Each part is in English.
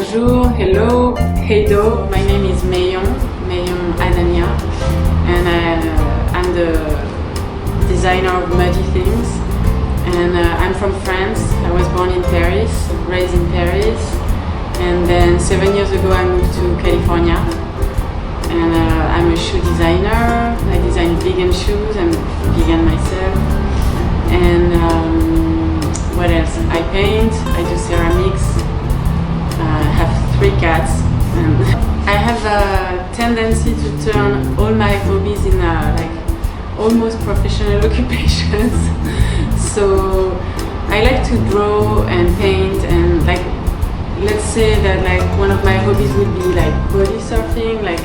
Bonjour, hello, heido. My name is Mayon Anania, and I'm the designer of muddy things. And I'm from France. I was born in Paris, raised in Paris, and then 7 years ago I moved to California. And I'm a shoe designer. I design vegan shoes. I'm vegan myself. And what else? I paint. I do ceramics. I have 3 cats. And I have a tendency to turn all my hobbies in like almost professional occupations. So I like to draw and paint, and like let's say that like one of my hobbies would be like body surfing. Like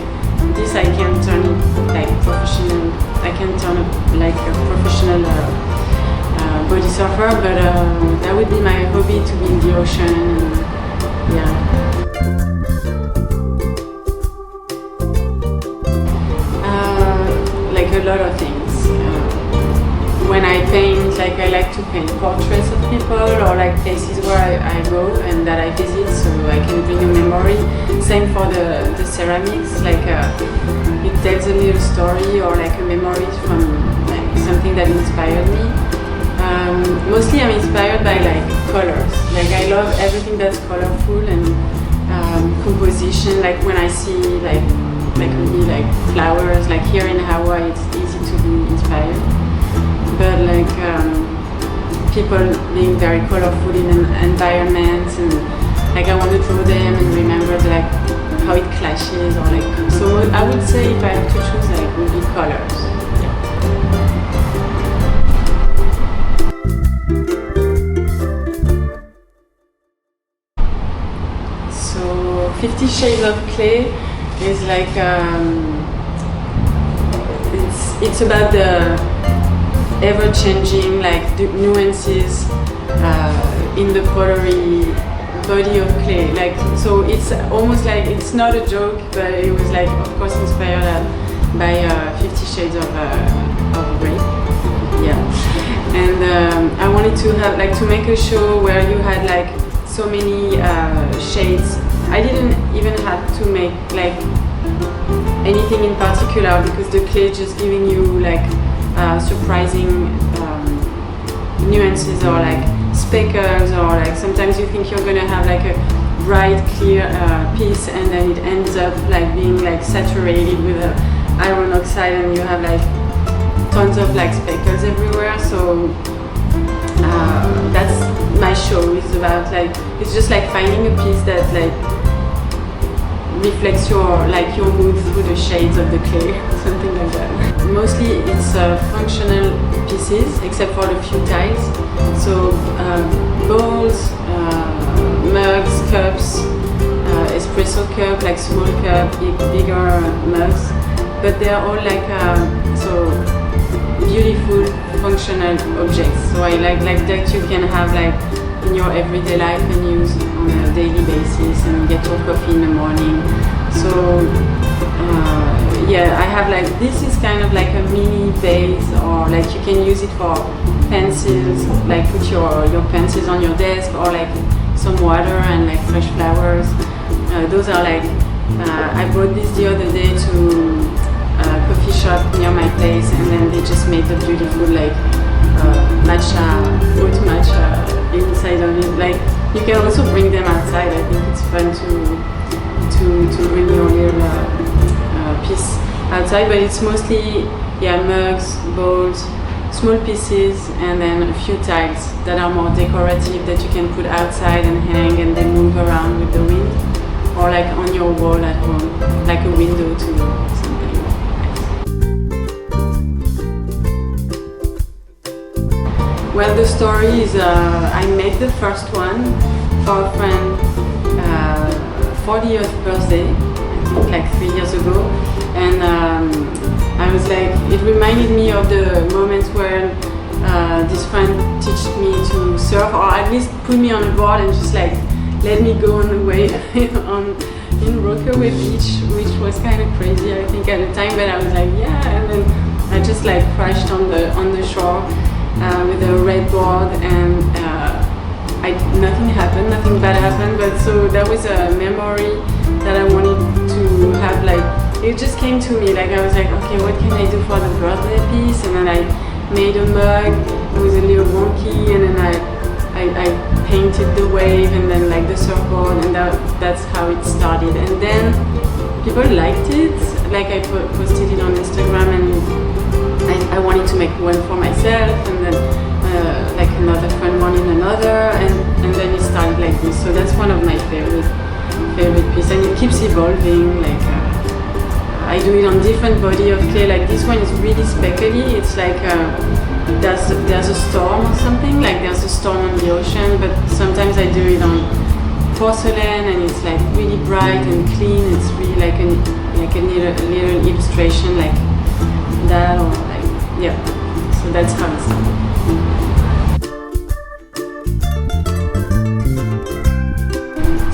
this I can turn it like professional. I can turn it like a professional body surfer, but that would be my hobby, to be in the ocean. And, yeah. Like a lot of things. When I paint, like I like to paint portraits of people or like places where I go and that I visit, so I can bring a memory. Same for the ceramics, like it tells a little story or like a memory from like something that inspired me. Mostly I'm inspired by like colors. Like I love everything that's colorful and composition. Like when I see like really like flowers, like here in Hawaii, it's easy to be inspired. But like people being very colorful in an environment, and like I want to draw them and remember like how it clashes, or like, so I would say if I have to choose, like it would be colors. So 50 Shades of Clay is like it's about the ever-changing like the nuances in the pottery body of clay. Like, so it's almost like, it's not a joke, but it was like of course inspired by 50 Shades of Grey. Yeah. And I wanted to have like to make a show where you had like so many shades. I didn't even have to make like anything in particular, because the clay just giving you like surprising nuances, or like speckles, or like sometimes you think you're gonna have like a bright clear piece, and then it ends up like being like saturated with iron oxide, and you have like tons of like speckles everywhere. So that's my show. It's about like, it's just like finding a piece that like reflects your mood through the shades of the clay, something like that. Mostly it's functional pieces, except for the few tiles. So bowls, mugs, cups, espresso cup, like small cup, bigger mugs, but they're all like so beautiful functional objects. So I like that you can have like in your everyday life and use on a daily basis, and get your coffee in the morning. So yeah, I have like, this is kind of like a mini vase, or like you can use it for pencils, like put your pencils on your desk, or like some water and like fresh flowers. Those are like, I brought this the other day to a coffee shop near my place, and then they just made the beautiful like matcha, oat matcha inside of it. Like you can also bring them outside. I think it's fun to bring your little piece outside, but it's mostly, yeah, mugs, bowls, small pieces, and then a few tiles that are more decorative, that you can put outside and hang, and then move around with the wind, or like on your wall at home, like a window to something. Well, the story is I made the first one for a friend 40th birthday, I think like 3 years ago, and I was like, it reminded me of the moments where this friend taught me to surf, or at least put me on a board and just like let me go on the way in Rockaway Beach, which was kind of crazy I think at the time, but I was like, yeah, and then I just like crashed on the shore with a red board, and nothing happened, nothing bad happened, but so that was a memory it just came to me, like I was like, okay, what can I do for the birthday piece? And then I made a mug. It was a little wonky, and then I painted the wave and then like the circle, and that's how it started. And then people liked it. Like I posted it on Instagram, and I wanted to make one for myself, and then like another fun one in another, and then it started like this. So that's one of my favorite pieces, and it keeps evolving. Like I do it on different body of clay. Like this one is really speckly. It's like there's a storm or something. Like there's a storm on the ocean, but sometimes I do it on porcelain, and it's like really bright and clean. It's really like a little illustration like that, or like, yeah. So that's how it's done.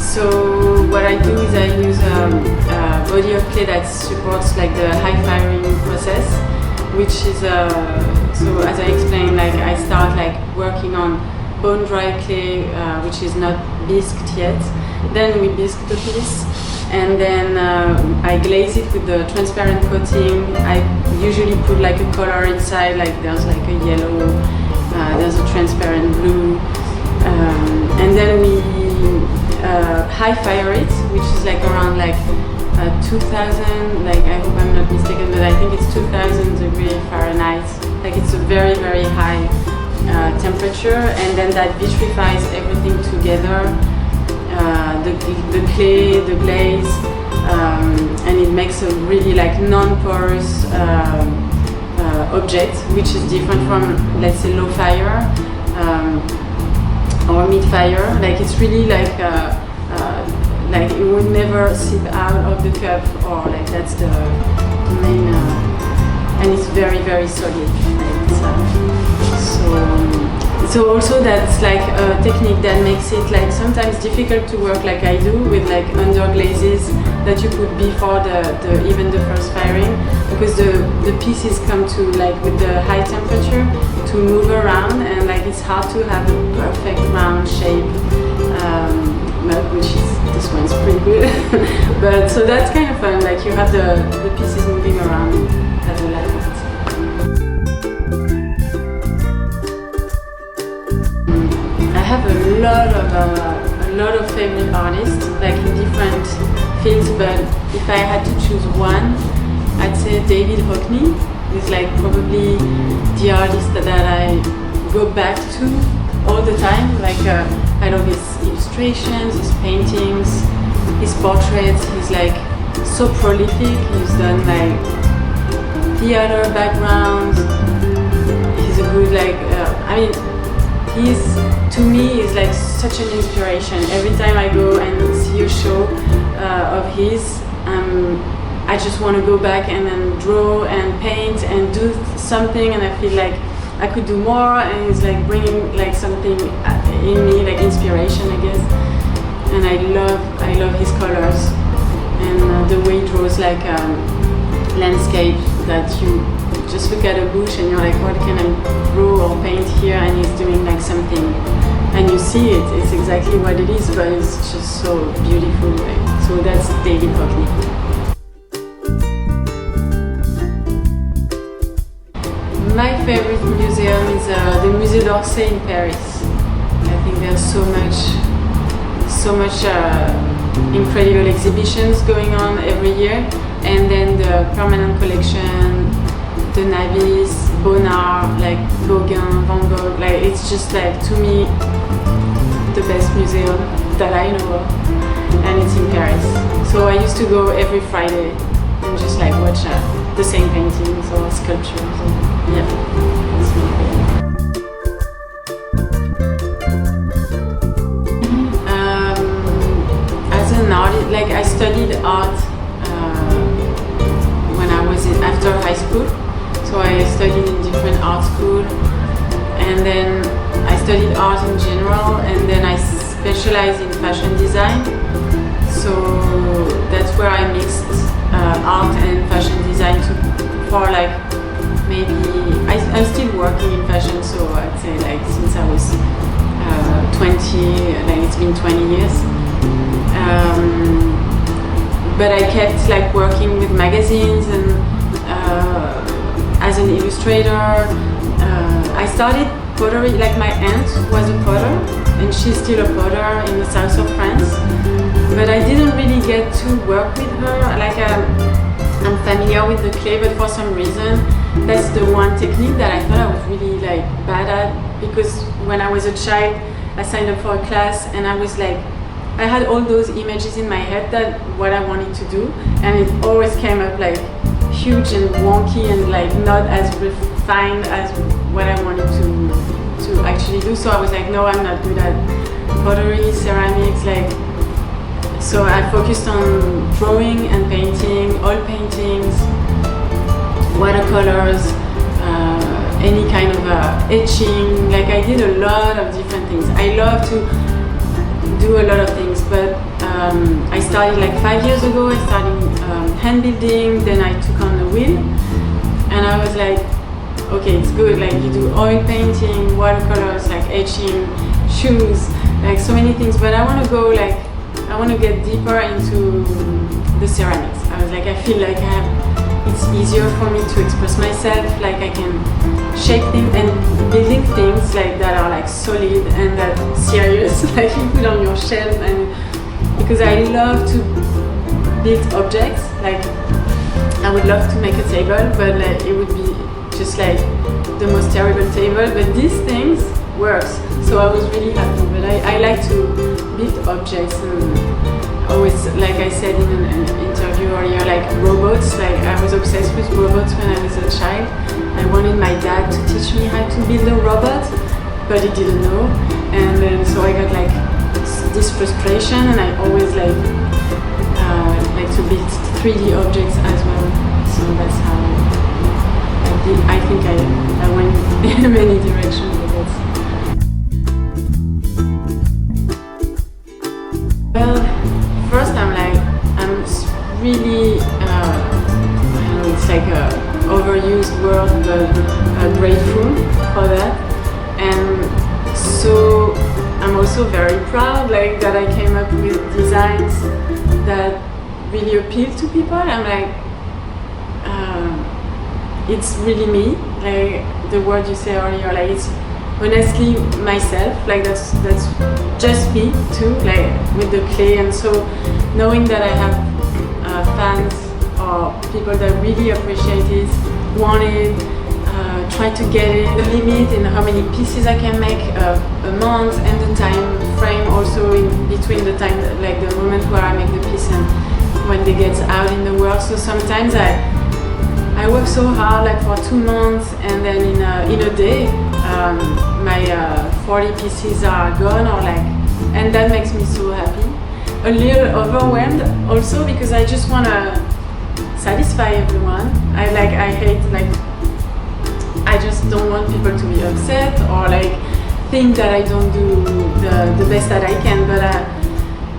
So what I do is I use a body of clay that supports like the high firing process, which is so as I explained, like I start like working on bone dry clay, which is not bisqued yet. Then we bisque the piece, and then I glaze it with the transparent coating. I usually put like a color inside, like there's like a yellow, there's a transparent blue, and then we high fire it, which is like around like 2000, like I hope I'm not mistaken, but I think it's 2000 degrees Fahrenheit. Like it's a very, very high temperature, and then that vitrifies everything together, the clay, the glaze, and it makes a really like non-porous object, which is different from, let's say, low fire or mid fire. Like it's really like it would never seep out of the cup, or like that's the main, and it's very, very solid. So also that's like a technique that makes it like sometimes difficult to work like I do with like under glazes that you put before even the first firing, because the pieces come to like with the high temperature to move around, and like it's hard to have a perfect round shape mug, which is, this one's pretty good. But so that's kind of fun, like you have the pieces moving around as a light. I have a lot of favorite artists, like in different fields, but if I had to choose one, I'd say David Hockney is like probably the artist that I go back to all the time. Like I love his illustrations, his paintings, his portraits. He's like so prolific. He's done like theater backgrounds. He's a good like I mean, to me is like such an inspiration. Every time I go and see a show of his, I just want to go back and then draw and paint and do something, and I feel like I could do more, and it's like bringing like something in me, like inspiration, I guess. And I love his colors and the way he draws like landscape that you just look at a bush and you're like, what can I draw or paint here? And he's doing like something, and you see it, it's exactly what it is, but it's just so beautiful. Right? So that's David Hockney. My favorite museum is the Musée d'Orsay in Paris. I think there's so much incredible exhibitions going on every year, and then the permanent collection, the Navis, Bonnard, like Gauguin, Van Gogh, like it's just like, to me, the best museum that I know of, and it's in Paris. So I used to go every Friday and just like watch the same paintings or sculptures. And, yeah, that's my favorite. As an artist, like I studied art when I was after high school. So I studied in different art schools, and then I studied art in general, and then I specialized in fashion design. So that's where I mixed art and fashion design for like maybe, I'm still working in fashion, so I'd say like since I was 20, like it's been 20 years. but I kept like working with magazines and as an illustrator. I started pottery, like my aunt was a potter and she's still a potter in the south of France, but I didn't really get to work with her. Like I'm familiar with the clay, but for some reason that's the one technique that I thought I was really like bad at, because when I was a child I signed up for a class and I was like, I had all those images in my head that what I wanted to do, and it always came up like huge and wonky and like not as refined as what I wanted to actually do. So I was like, no, I'm not good at pottery, ceramics, like, so I focused on drawing and painting, oil paintings, watercolors, any kind of etching. Like I did a lot of different things. I love to do a lot of things, but I started like 5 years ago. I started hand building, then I took on the wheel, and I was like, okay, it's good. Like you do oil painting, watercolors, like etching, shoes, like so many things. But I want to go like, I want to get deeper into the ceramics. I was like, I feel like it's easier for me to express myself. Like I can shape things and building things like that are like solid and that serious, like you put on your shelf. And because I love to build objects, like I would love to make a table, but like it would be just like the most terrible table. But these things works, so I was really happy. But I like to build objects and always, like I said in an interview earlier, like robots. Like I was obsessed with robots when I was a child. I wanted my dad to teach me how to build a robot, but he didn't know. And then so I got like this frustration, and I always like to build 3D objects as well. So that's how I did. I think I went in many directions with it. Well, first I'm really, I don't know, it's like a overused word, but grateful for that. And so I'm also very proud like that I came up with designs that really appeal to people. I'm like, it's really me, like the word you said earlier, like it's honestly myself, like that's just me too, like with the clay. And so knowing that I have fans or people that really appreciate it, want it, try to get it, the limit in how many pieces I can make a month, and the time frame also in between the time, like the moment where I make the piece and when they get out in the world. So sometimes I work so hard, like for 2 months, and then in a day my 40 pieces are gone, or like, and that makes me so happy. A little overwhelmed also, because I just want to satisfy everyone. I hate, like, I just don't want people to be upset or like think that I don't do the best that I can. But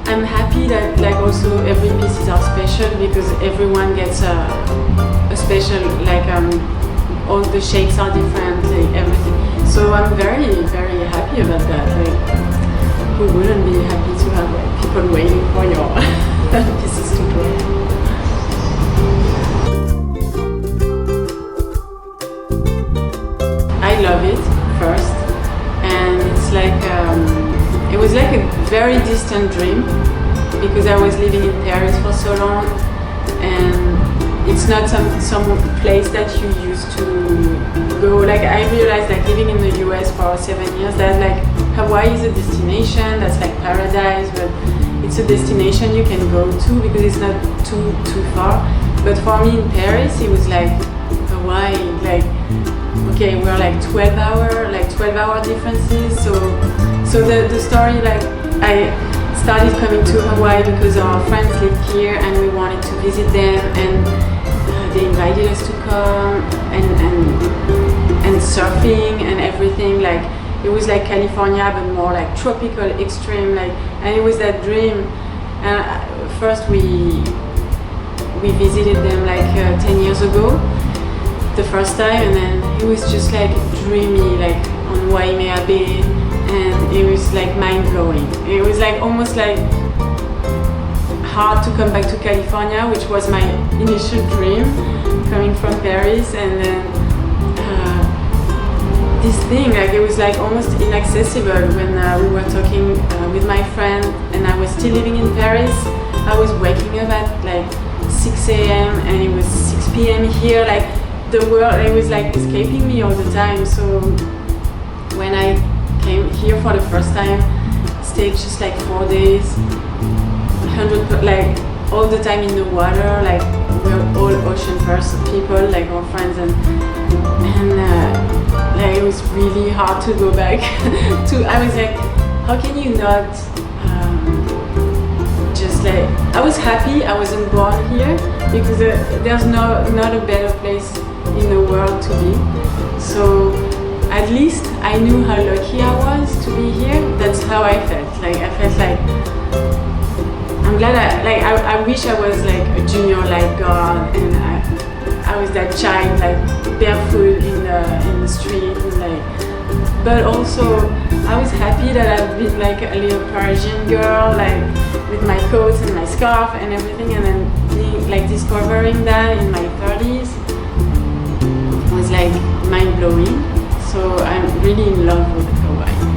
I'm happy that like also every pieces are special, because everyone gets a special, like all the shapes are different, like everything. So I'm very, very happy about that. Like, who wouldn't be happy to have like people waiting for your pieces to draw? I love it first, and it's like it was like a very distant dream, because I was living in Paris for so long, and it's not some place that you used to go. Like I realized, like living in the US for 7 years, that like Hawaii is a destination, that's like paradise, but it's a destination you can go to because it's not too far. But for me in Paris, it was like Hawaii, like okay, we're like 12 hour differences. So the story, like I started coming to Hawaii because our friends lived here and we wanted to visit them, and they invited us to come, and surfing and everything. Like it was like California, but more like tropical, extreme, like, and it was that dream. And first we visited them like 10 years ago, the first time, and then it was just like dreamy, like on Waimea Bay, and it was like mind-blowing. It was like almost like hard to come back to California, which was my initial dream, coming from Paris. And then this thing, like, it was like almost inaccessible when we were talking with my friend, and I was still living in Paris. I was waking up at like 6 a.m. and it was 6 p.m. here. Like, the world, it was like escaping me all the time. So when I came here for the first time, stayed just like 4 days, 100, like all the time in the water. Like, we're all ocean person people, like our friends, and like, it was really hard to go back to. I was like, how can you not just like, I was happy I wasn't born here, because there's not a better place in the world to be. So at least I knew how lucky I was to be here. That's how I felt. Like, I felt like I'm glad I wish I was like a junior lifeguard, and I was that child, like barefoot in the street, and like. But also I was happy that I've been like a little Parisian girl, like with my coats and my scarf and everything, and then being like discovering that in my 30s was like mind blowing. So I'm really in love with Hawaii.